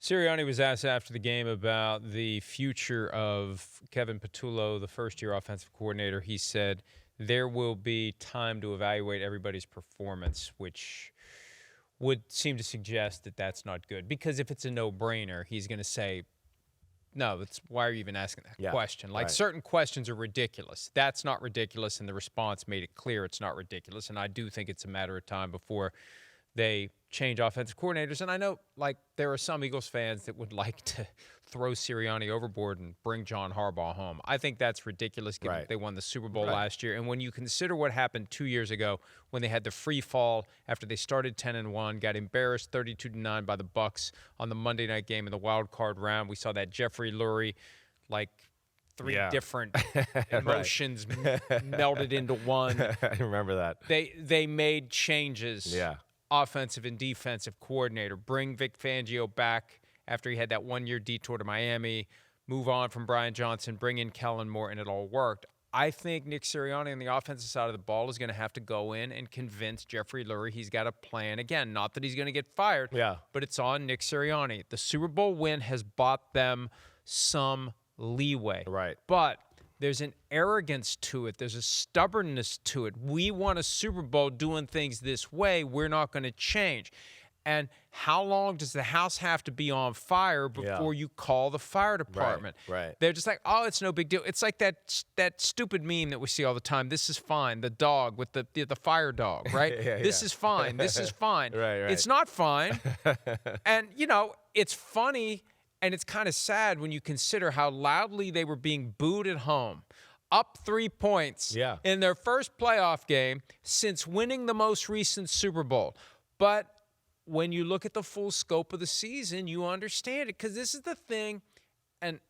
Sirianni was asked after the game about the future of Kevin Patullo, the first-year offensive coordinator. He said there will be time to evaluate everybody's performance, which would seem to suggest that that's not good. Because if it's a no-brainer, he's going to say, no, why are you even asking that question? Like, certain questions are ridiculous. That's not ridiculous, and the response made it clear it's not ridiculous. And I do think it's a matter of time before they change offensive coordinators. And I know, like, there are some Eagles fans that would like to throw Sirianni overboard and bring John Harbaugh home. I think that's ridiculous given that they won the Super Bowl last year. And when you consider what happened 2 years ago when they had the free fall after they started 10-1, got embarrassed 32-9 by the Bucs on the Monday night game in the wild card round. We saw that Jeffrey Lurie, like, three different emotions melded into one. I remember that. They made changes. Offensive and defensive coordinator, bring Vic Fangio back after he had that one-year detour to Miami, move on from Brian Johnson, bring in Kellen Moore, and it all worked. I think Nick Sirianni on the offensive side of the ball is going to have to go in and convince Jeffrey Lurie he's got a plan. Again, not that he's going to get fired, but it's on Nick Sirianni. The Super Bowl win has bought them some leeway. But there's an arrogance to it. There's a stubbornness to it. We won a Super Bowl doing things this way. We're not going to change. And how long does the house have to be on fire before you call the fire department? They're just like, oh, it's no big deal. It's like that stupid meme that we see all the time. This is fine. The dog with the fire dog, right? This is fine. This is fine. It's not fine. And, you know, it's funny. And it's kind of sad when you consider how loudly they were being booed at home. Up 3 points in their first playoff game since winning the most recent Super Bowl. But when you look at the full scope of the season, you understand it. Because this is the thing, and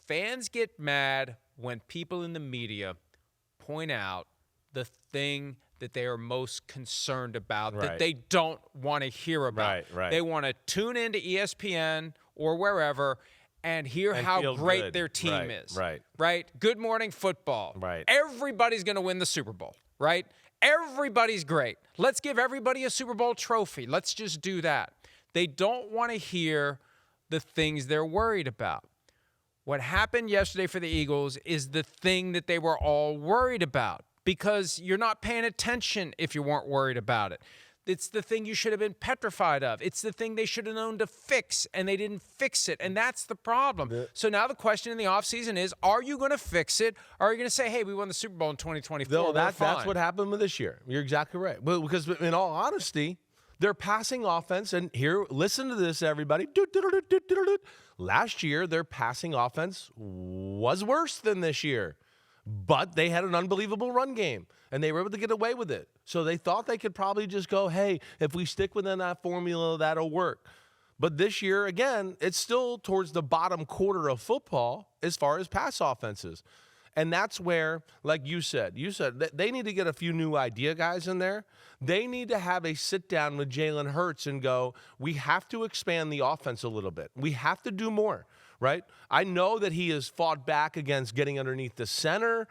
fans get mad when people in the media point out the thing that they are most concerned about, that they don't want to hear about. They want to tune into ESPN or wherever and hear how great their team is. Good Morning Football. Everybody's going to win the Super Bowl, right? Everybody's great. Let's give everybody a Super Bowl trophy. Let's just do that. They don't want to hear the things they're worried about. What happened yesterday for the Eagles is the thing that they were all worried about, because you're not paying attention if you weren't worried about it. It's the thing you should have been petrified of. It's the thing they should have known to fix, and they didn't fix it, and that's the problem. So now the question in the offseason is, are you going to fix it, or are you going to say, hey, we won the Super Bowl in 2024, no, that's what happened with this year. You're exactly right. Well, because in all honesty, their passing offense, and here, listen to this, everybody. Last year, their passing offense was worse than this year. But they had an unbelievable run game, and they were able to get away with it. So they thought they could probably just go, hey, if we stick within that formula, that'll work. But this year, again, it's still towards the bottom quarter of football as far as pass offenses. And that's where, like you said that they need to get a few new idea guys in there. They need to have a sit-down with Jalen Hurts and go, we have to expand the offense a little bit. We have to do more. Right? I know that he has fought back against getting underneath the center.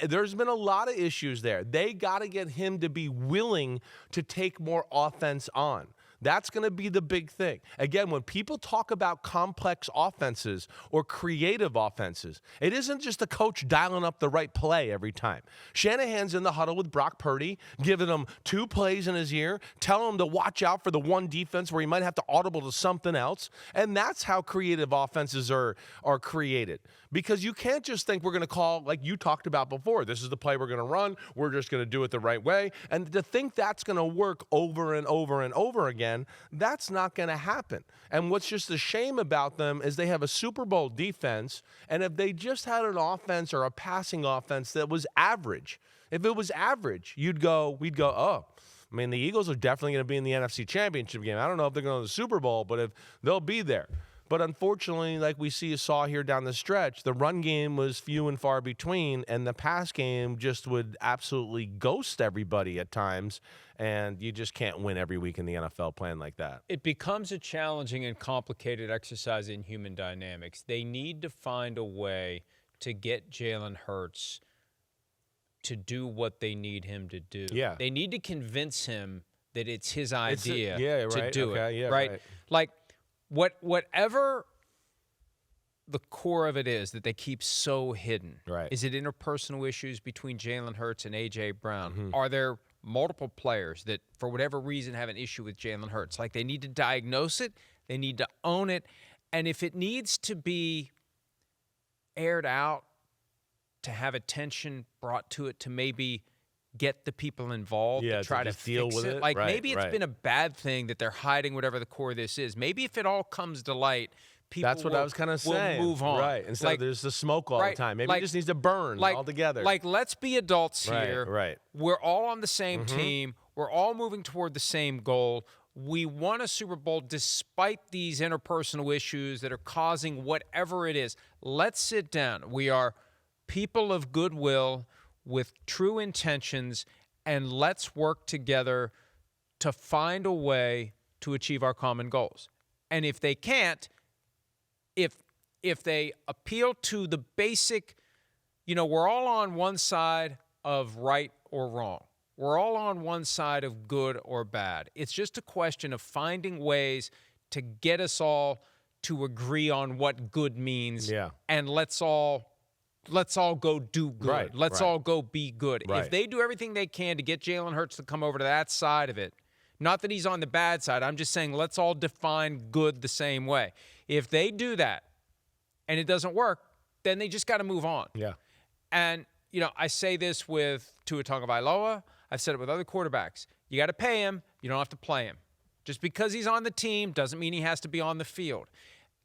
There's been a lot of issues there. They got to get him to be willing to take more offense on. That's going to be the big thing. Again, when people talk about complex offenses or creative offenses, it isn't just the coach dialing up the right play every time. Shanahan's in the huddle with Brock Purdy, giving him 2 plays in his ear, telling him to watch out for the one defense where he might have to audible to something else. And that's how creative offenses are created. Because you can't just think we're going to call, like you talked about before, this is the play we're going to run, we're just going to do it the right way. And to think that's going to work over and over and over again, that's not going to happen. And what's just a shame about them is they have a Super Bowl defense, and if they just had an offense or a passing offense that was average, if it was average, we'd go, oh, I mean, the Eagles are definitely going to be in the NFC Championship game. I don't know if they're going to the Super Bowl, but if they'll be there. But unfortunately, like we saw here down the stretch, the run game was few and far between, and the pass game just would absolutely ghost everybody at times, and you just can't win every week in the NFL playing like that. It becomes a challenging and complicated exercise in human dynamics. They need to find a way to get Jalen Hurts to do what they need him to do. Yeah. They need to convince him that it's his idea to do it. Right? Like, whatever the core of it is that they keep so hidden. Right. Is it interpersonal issues between Jalen Hurts and A.J. Brown? Are there multiple players that, for whatever reason, have an issue with Jalen Hurts? Like, they need to diagnose it. They need to own it. And if it needs to be aired out to have attention brought to it, to maybe get the people involved to try to deal fix with it. Like, maybe it's been a bad thing that they're hiding whatever the core of this is. Maybe if it all comes to light, people That's what I was kind of saying. Move on. Right. Instead of there's the smoke all the time. Maybe it just needs to burn altogether. Like, let's be adults here. Right. We're all on the same team. We're all moving toward the same goal. We won a Super Bowl despite these interpersonal issues that are causing whatever it is. Let's sit down. We are people of goodwill with true intentions, and let's work together to find a way to achieve our common goals. And if they can't, if they appeal to the basic, we're all on one side of right or wrong. We're all on one side of good or bad. It's just a question of finding ways to get us all to agree on what good means. Yeah. And let's all go do good. Right, let's all go be good. Right. If they do everything they can to get Jalen Hurts to come over to that side of it, not that he's on the bad side, I'm just saying let's all define good the same way. If they do that and it doesn't work, then they just got to move on. Yeah. And, I say this with Tua Tagovailoa. I've said it with other quarterbacks. You got to pay him. You don't have to play him. Just because he's on the team doesn't mean he has to be on the field.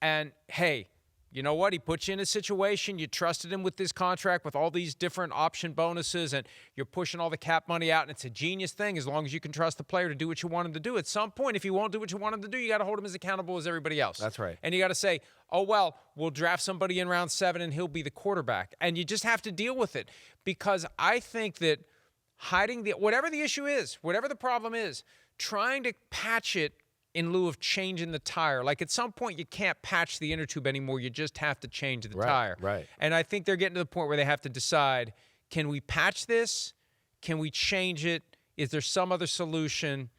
And, hey, you know what? He put you in a situation. You trusted him with this contract with all these different option bonuses, and you're pushing all the cap money out, and it's a genius thing as long as you can trust the player to do what you want him to do. At some point, if he won't do what you want him to do, you got to hold him as accountable as everybody else. That's right. And you got to say, oh, well, we'll draft somebody in round 7, and he'll be the quarterback. And you just have to deal with it, because I think that hiding whatever the issue is, whatever the problem is, trying to patch it in lieu of changing the tire. Like, at some point, you can't patch the inner tube anymore. You just have to change the tire. Right. And I think they're getting to the point where they have to decide, can we patch this? Can we change it? Is there some other solution?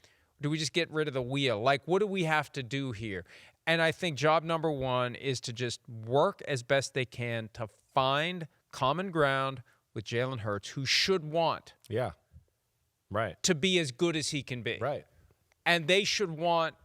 Do we just get rid of the wheel? Like, what do we have to do here? And I think job number one is to just work as best they can to find common ground with Jalen Hurts, who should want to be as good as he can be. Right. And they should want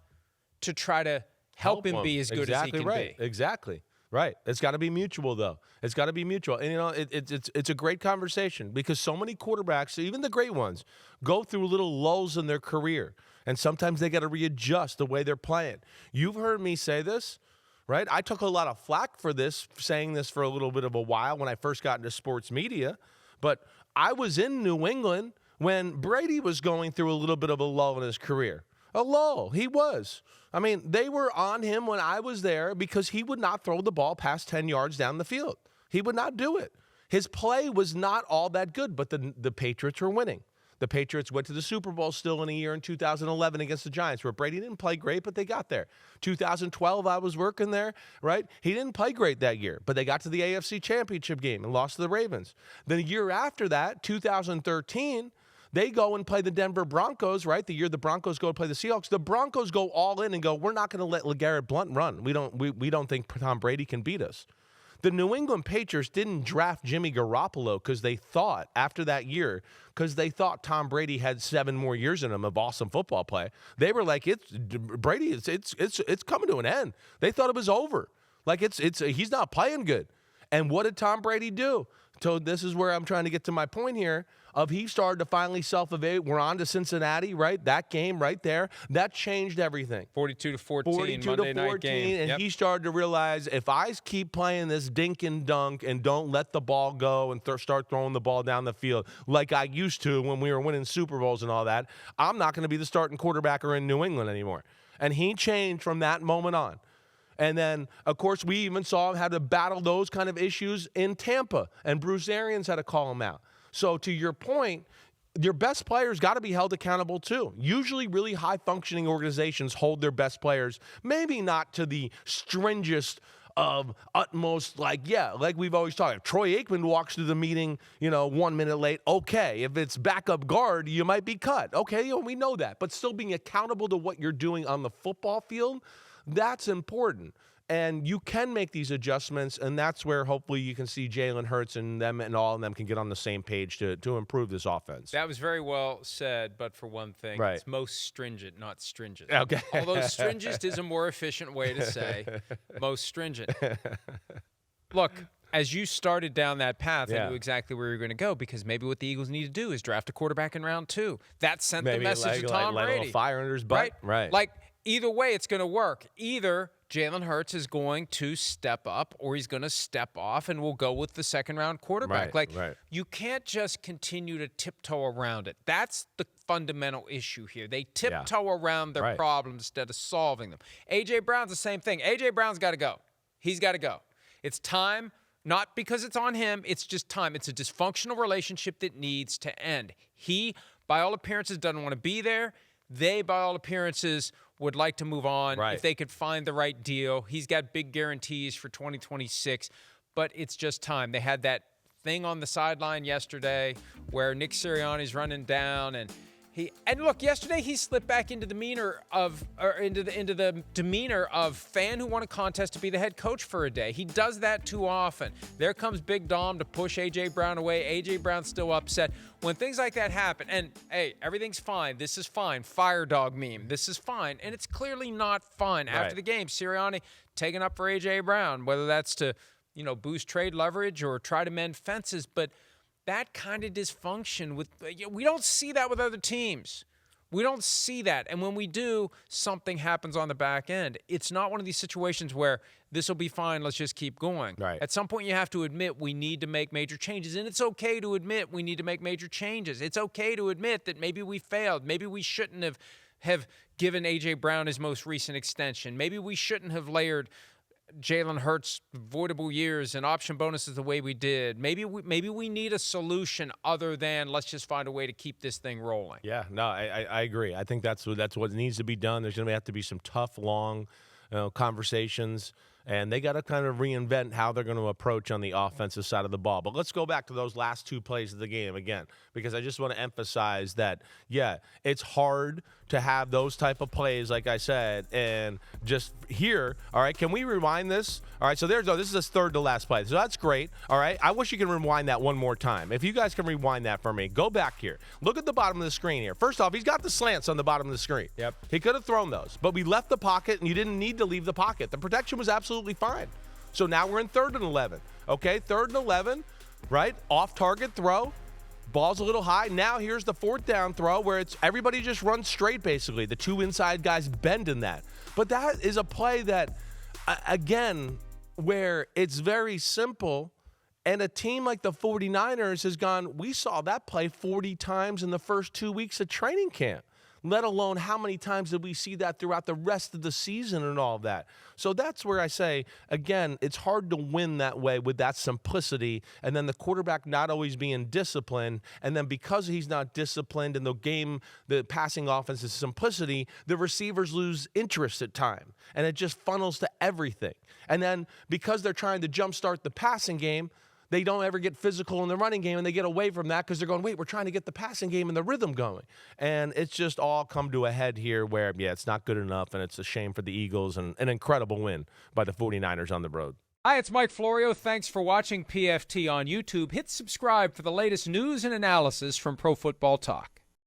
to try to help him be as good as he can be. Exactly. Right. It's got to be mutual, though. It's got to be mutual. And, it's a great conversation, because so many quarterbacks, even the great ones, go through little lulls in their career. And sometimes they got to readjust the way they're playing. You've heard me say this, right? I took a lot of flack for this, saying this for a little bit of a while when I first got into sports media. But I was in New England when Brady was going through a little bit of a lull in his career. A lull. He was. I mean, they were on him when I was there because he would not throw the ball past 10 yards down the field. He would not do it. His play was not all that good, but the Patriots were winning. The Patriots went to the Super Bowl still in a year in 2011 against the Giants, where Brady didn't play great, but they got there. 2012, I was working there, right? He didn't play great that year, but they got to the AFC Championship game and lost to the Ravens. Then a year after that, 2013, they go and play the Denver Broncos, right? The year the Broncos go to play the Seahawks, the Broncos go all in and go, we're not going to let LeGarrette Blount run. We don't think Tom Brady can beat us. The New England Patriots didn't draft Jimmy Garoppolo because they thought, after that year, because they thought Tom Brady had 7 more years in him of awesome football play. They were like, Brady, it's coming to an end. They thought it was over. Like, he's not playing good. And what did Tom Brady do? So this is where I'm trying to get to my point here of he started to finally self-evaluate. We're on to Cincinnati, right? That game right there, that changed everything. 42-14, Monday night game. And he started to realize, if I keep playing this dink and dunk and don't let the ball go and start throwing the ball down the field like I used to when we were winning Super Bowls and all that, I'm not going to be the starting quarterback in New England anymore. And he changed from that moment on. And then, of course, we even saw him have to battle those kind of issues in Tampa, and Bruce Arians had to call him out. So to your point, your best players got to be held accountable too. Usually really high-functioning organizations hold their best players, maybe not to the stringent of utmost, like we've always talked. If Troy Aikman walks through the meeting, 1 minute late, okay. If it's backup guard, you might be cut. Okay, we know that. But still being accountable to what you're doing on the football field, That's important. And you can make these adjustments, and that's where hopefully you can see Jalen Hurts and them and all of them can get on the same page to improve this offense. That was very well said, but for one thing, it's most stringent, not stringent. Okay. Although stringent is a more efficient way to say most stringent. Look, as you started down that path, I knew exactly where you're going to go, because maybe what the Eagles need to do is draft a quarterback in round 2. That sent the message to Tom Brady. Like a little fire under his butt. Right. Like, either way, it's going to work. Either Jalen Hurts is going to step up or he's going to step off, and we'll go with the second-round quarterback. You can't just continue to tiptoe around it. That's the fundamental issue here. They tiptoe around their problems instead of solving them. A.J. Brown's the same thing. A.J. Brown's got to go. He's got to go. It's time, not because it's on him. It's just time. It's a dysfunctional relationship that needs to end. He, by all appearances, doesn't want to be there. They, by all appearances, would like to move on if they could find the right deal. He's got big guarantees for 2026, but it's just time. They had that thing on the sideline yesterday where Nick Sirianni's running down, and look, yesterday he slipped back into the demeanor of fan who won a contest to be the head coach for a day. He does that too often. There comes Big Dom to push A.J. Brown away. A.J. Brown's still upset. When things like that happen, and hey, everything's fine. This is fine. Fire dog meme. This is fine. And it's clearly not fine. After the game, Sirianni taking up for A.J. Brown, whether that's to, boost trade leverage or try to mend fences, but that kind of dysfunction, we don't see that with other teams. We don't see that. And when we do, something happens on the back end. It's not one of these situations where this will be fine, let's just keep going. Right. At some point, you have to admit we need to make major changes. And it's okay to admit we need to make major changes. It's okay to admit that maybe we failed. Maybe we shouldn't have given A.J. Brown his most recent extension. Maybe we shouldn't have layered Jalen Hurts' voidable years and option bonuses the way we did. Maybe we need a solution other than let's just find a way to keep this thing rolling. Yeah, no, I agree. I think that's what needs to be done. There's going to have to be some tough, long conversations, and they got to kind of reinvent how they're going to approach on the offensive side of the ball. But let's go back to those last 2 plays of the game again, because I just want to emphasize that, it's hard to have those type of plays, like I said, and just here, all right, can we rewind this? All right, so this is his third to last play. So that's great, all right? I wish you could rewind that one more time. If you guys can rewind that for me, go back here. Look at the bottom of the screen here. First off, he's got the slants on the bottom of the screen. Yep. He could have thrown those, but we left the pocket, and you didn't need to leave the pocket. The protection was absolutely fine. So now we're in 3rd and 11. Okay, 3rd and 11, right? Off-target throw. Ball's a little high. Now here's the 4th down throw where it's everybody just runs straight, basically. The 2 inside guys bend in that. But that is a play that, again, where it's very simple, and a team like the 49ers has gone, we saw that play 40 times in the first 2 weeks of training camp, let alone how many times did we see that throughout the rest of the season and all of that. So that's where I say, again, it's hard to win that way with that simplicity, and then the quarterback not always being disciplined, and then because he's not disciplined in the passing offense is simplicity, the receivers lose interest at time, and it just funnels to everything. And then because they're trying to jumpstart the passing game, they don't ever get physical in the running game, and they get away from that because they're going, wait, we're trying to get the passing game and the rhythm going. And it's just all come to a head here where, it's not good enough, and it's a shame for the Eagles, and an incredible win by the 49ers on the road. Hi, it's Mike Florio. Thanks for watching PFT on YouTube. Hit subscribe for the latest news and analysis from Pro Football Talk.